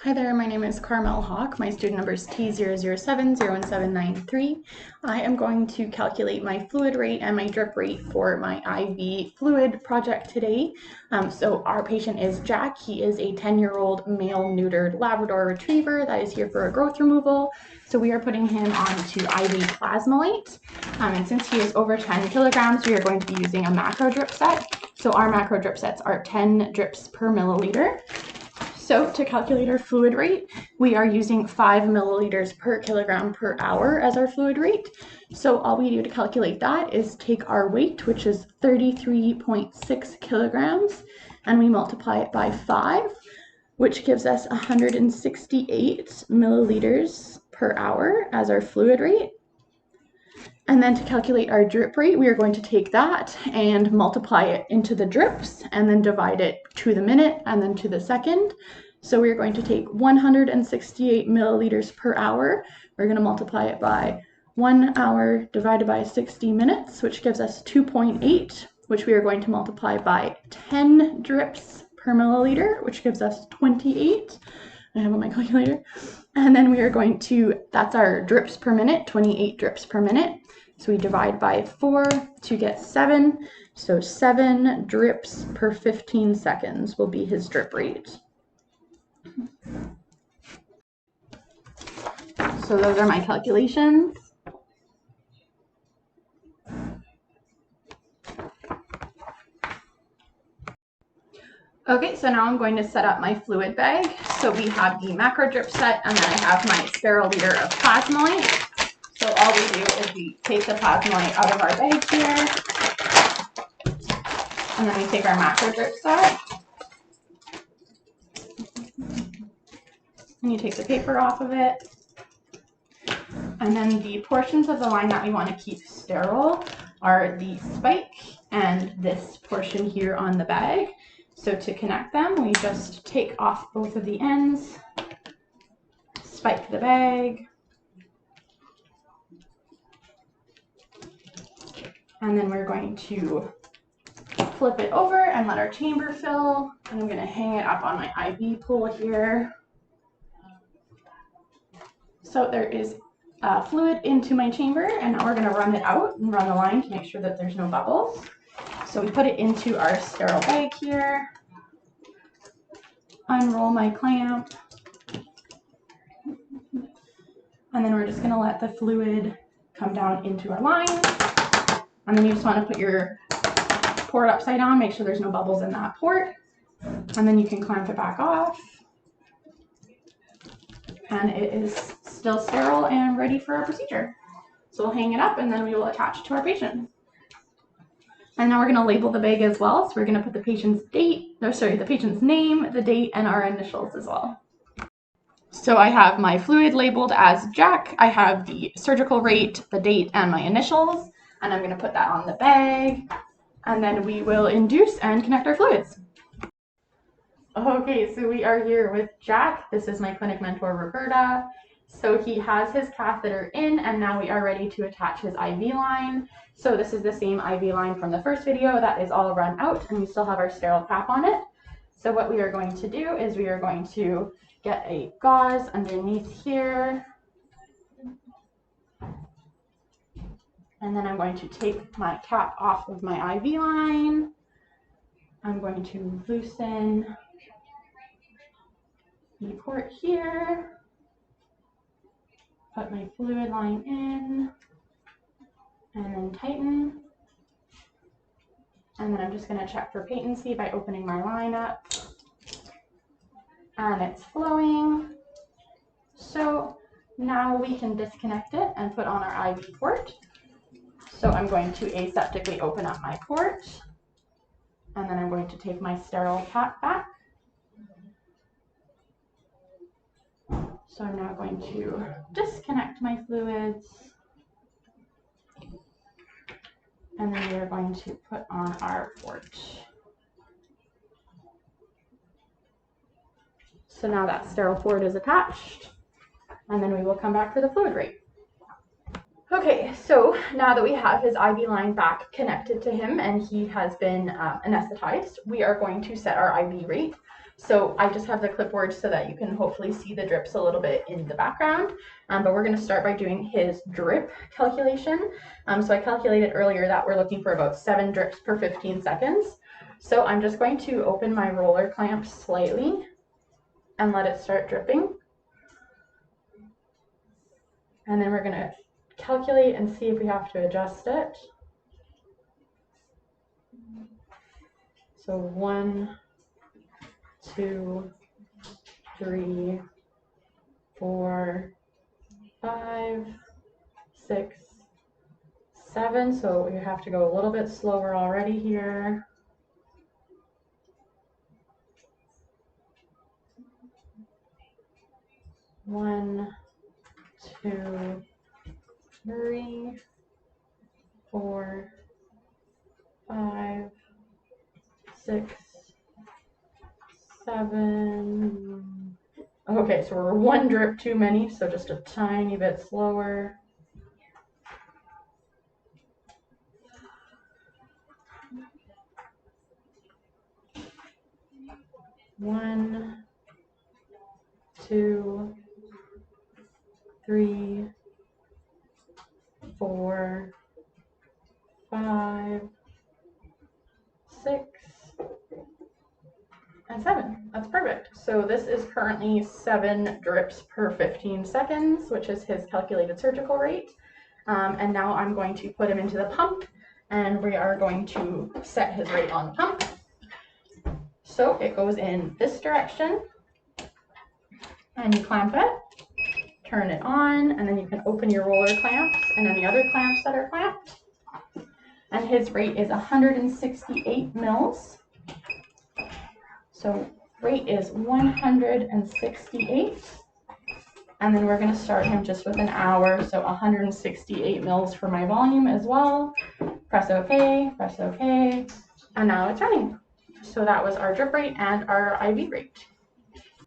Hi there, my name is Carmel Hauck. My student number is T007017193. I am going to calculate my fluid rate and my drip rate for my IV fluid project today. So our patient is Jack. He is a 10-year-old male neutered Labrador Retriever that is here for a growth removal. So we are putting him onto IV plasmolate. And since he is over 10 kilograms, we are going to be using a macro drip set. So our macro drip sets are 10 drips per milliliter. So to calculate our fluid rate, we are using 5 milliliters per kilogram per hour as our fluid rate. So all we do to calculate that is take our weight, which is 33.6 kilograms, and we multiply it by 5, which gives us 168 milliliters per hour as our fluid rate. And then to calculate our drip rate, we are going to take that and multiply it into the drips and then divide it to the minute and then to the second. So we're going to take 168 milliliters per hour. We're going to multiply it by 1 hour divided by 60 minutes, which gives us 2.8, which we are going to multiply by 10 drips per milliliter, which gives us 28. I have on my calculator. And then we are going to, that's our drips per minute, 28 drips per minute. So we divide by 4 to get 7. So 7 drips per 15 seconds will be his drip rate. So those are my calculations. Okay, so now I'm going to set up my fluid bag. So we have the macro drip set, and then I have my sterile liter of plasmolate. So all we do is we take the plasmolate out of our bag here, and then we take our macro drip set, and you take the paper off of it. And then the portions of the line that we want to keep sterile are the spike and this portion here on the bag. So to connect them, we just take off both of the ends, spike the bag, and then we're going to flip it over and let our chamber fill. And I'm going to hang it up on my IV pole here. So there is fluid into my chamber, and now we're going to run it out and run the line to make sure that there's no bubbles. So we put it into our sterile bag here, unroll my clamp, and then we're just going to let the fluid come down into our line. And then you just want to put your port upside down, make sure there's no bubbles in that port, and then you can clamp it back off. And it is still sterile and ready for our procedure. So we'll hang it up and then we will attach it to our patient. And now we're going to label the bag as well. So we're going to put the patient's the patient's name, the date, and our initials as well. So I have my fluid labeled as Jack. I have the surgical rate, the date, and my initials. And I'm going to put that on the bag. And then we will induce and connect our fluids. Okay, so we are here with Jack. This is my clinic mentor, Roberta. So he has his catheter in, and now we are ready to attach his IV line. So this is the same IV line from the first video that is all run out, and we still have our sterile cap on it. So what we are going to do is we are going to get a gauze underneath here. And then I'm going to take my cap off of my IV line. I'm going to loosen the port here, put my fluid line in, and then tighten. And then I'm just going to check for patency by opening my line up. And it's flowing. So now we can disconnect it and put on our IV port. So I'm going to aseptically open up my port, and then I'm going to take my sterile cap back. So I'm now going to disconnect my fluids, and then we are going to put on our port. So now that sterile port is attached, and then we will come back for the fluid rate. Okay, so now that we have his IV line back connected to him and he has been anesthetized, we are going to set our IV rate. So I just have the clipboard so that you can hopefully see the drips a little bit in the background. But we're going to start by doing his drip calculation. So I calculated earlier that we're looking for about 7 drips per 15 seconds. So I'm just going to open my roller clamp slightly and let it start dripping. And then we're going to calculate and see if we have to adjust it. So 1, 2, 3, 4, 5, 6, 7. So you have to go a little bit slower already here. 1, 2, 3, 4, 5, 6, 7. Okay, so we're 1 drip too many, so just a tiny bit slower. 1, 2, 3, 4, 5, 6, and 7. That's perfect. So this is currently 7 drips per 15 seconds, which is his calculated surgical rate. And now I'm going to put him into the pump, and we are going to set his rate on the pump. So it goes in this direction, and you clamp it, turn it on, and then you can open your roller clamps and any other clamps that are clamped. And his rate is 168 mils. So rate is 168. And then we're going to start him just with an hour. So 168 mils for my volume as well. Press OK, press OK. And now it's running. So that was our drip rate and our IV rate.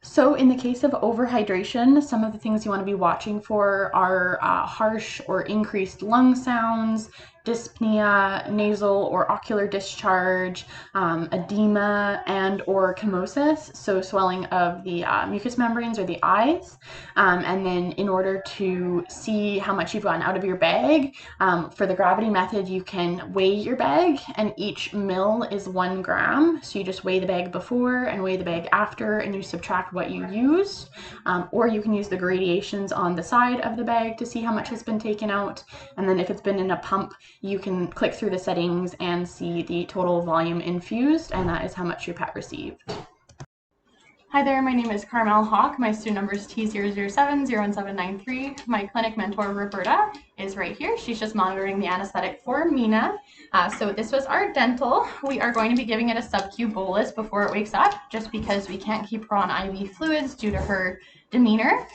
So in the case of overhydration, some of the things you want to be watching for are harsh or increased lung sounds, dyspnea, nasal or ocular discharge, edema, and or chemosis, so swelling of the mucous membranes or the eyes. And then in order to see how much you've gotten out of your bag, for the gravity method, you can weigh your bag, and each mil is 1 gram. So you just weigh the bag before and weigh the bag after, and you subtract what you used. Or you can use the gradations on the side of the bag to see how much has been taken out. And then if it's been in a pump, you can click through the settings and see the total volume infused, and that is how much your pet received. Hi there, my name is Carmel Hauck. My student number is T007017193. My clinic mentor, Roberta, is right here. She's just monitoring the anesthetic for Mina. So this was our dental. We are going to be giving it a sub-Q bolus before it wakes up, just because we can't keep her on IV fluids due to her demeanor.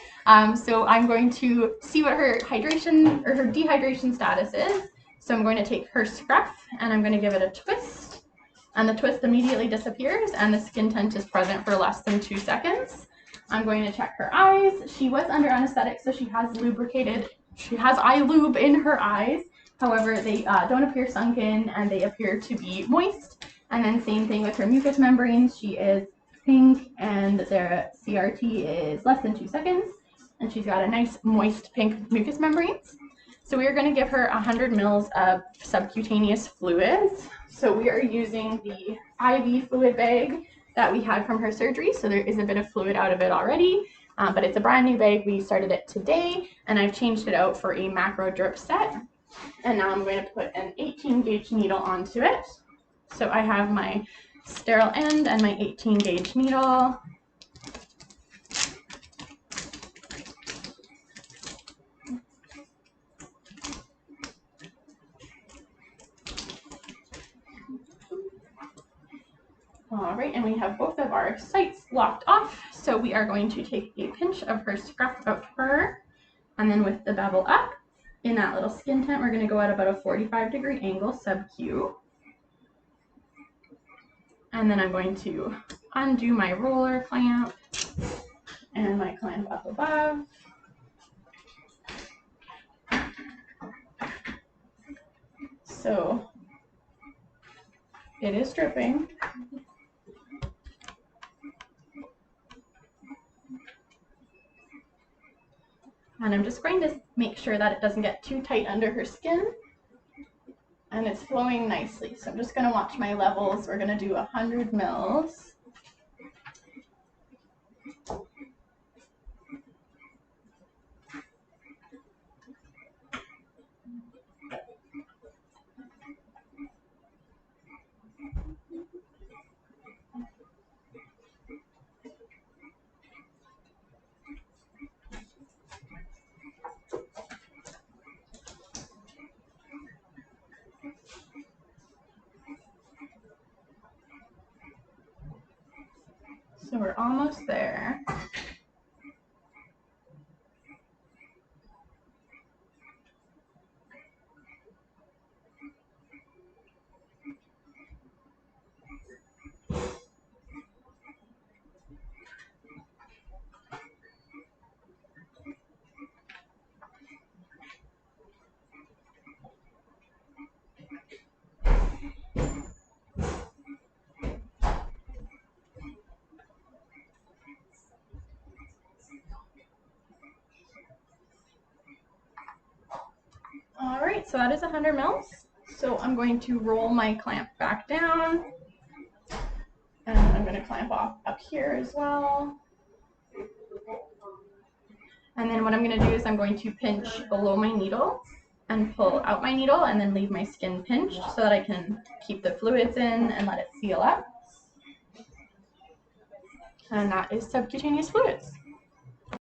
So I'm going to see what her hydration or her dehydration status is. So I'm going to take her scruff and I'm going to give it a twist. And the twist immediately disappears and the skin tint is present for less than 2 seconds. I'm going to check her eyes. She was under anesthetic, so she has eye lube in her eyes. However, they don't appear sunken and they appear to be moist. And then same thing with her mucous membranes. She is pink and their CRT is less than 2 seconds. And she's got a nice moist pink mucous membranes. So we are going to give her 100 mils of subcutaneous fluids. So we are using the IV fluid bag that we had from her surgery. So there is a bit of fluid out of it already, but it's a brand new bag. We started it today, and I've changed it out for a macro drip set. And now I'm going to put an 18 gauge needle onto it. So I have my sterile end and my 18 gauge needle. All right, and we have both of our sites locked off. So we are going to take a pinch of her scruff of her, and then with the bevel up in that little skin tent, we're going to go at about a 45-degree angle sub-Q. And then I'm going to undo my roller clamp and my clamp up above. So it is dripping. And I'm just going to make sure that it doesn't get too tight under her skin. And it's flowing nicely. So I'm just going to watch my levels. We're going to do 100 mils. So we're almost there. All right, so that is 100 mils. So I'm going to roll my clamp back down. And I'm going to clamp off up here as well. And then what I'm going to do is I'm going to pinch below my needle and pull out my needle and then leave my skin pinched so that I can keep the fluids in and let it seal up. And that is subcutaneous fluids.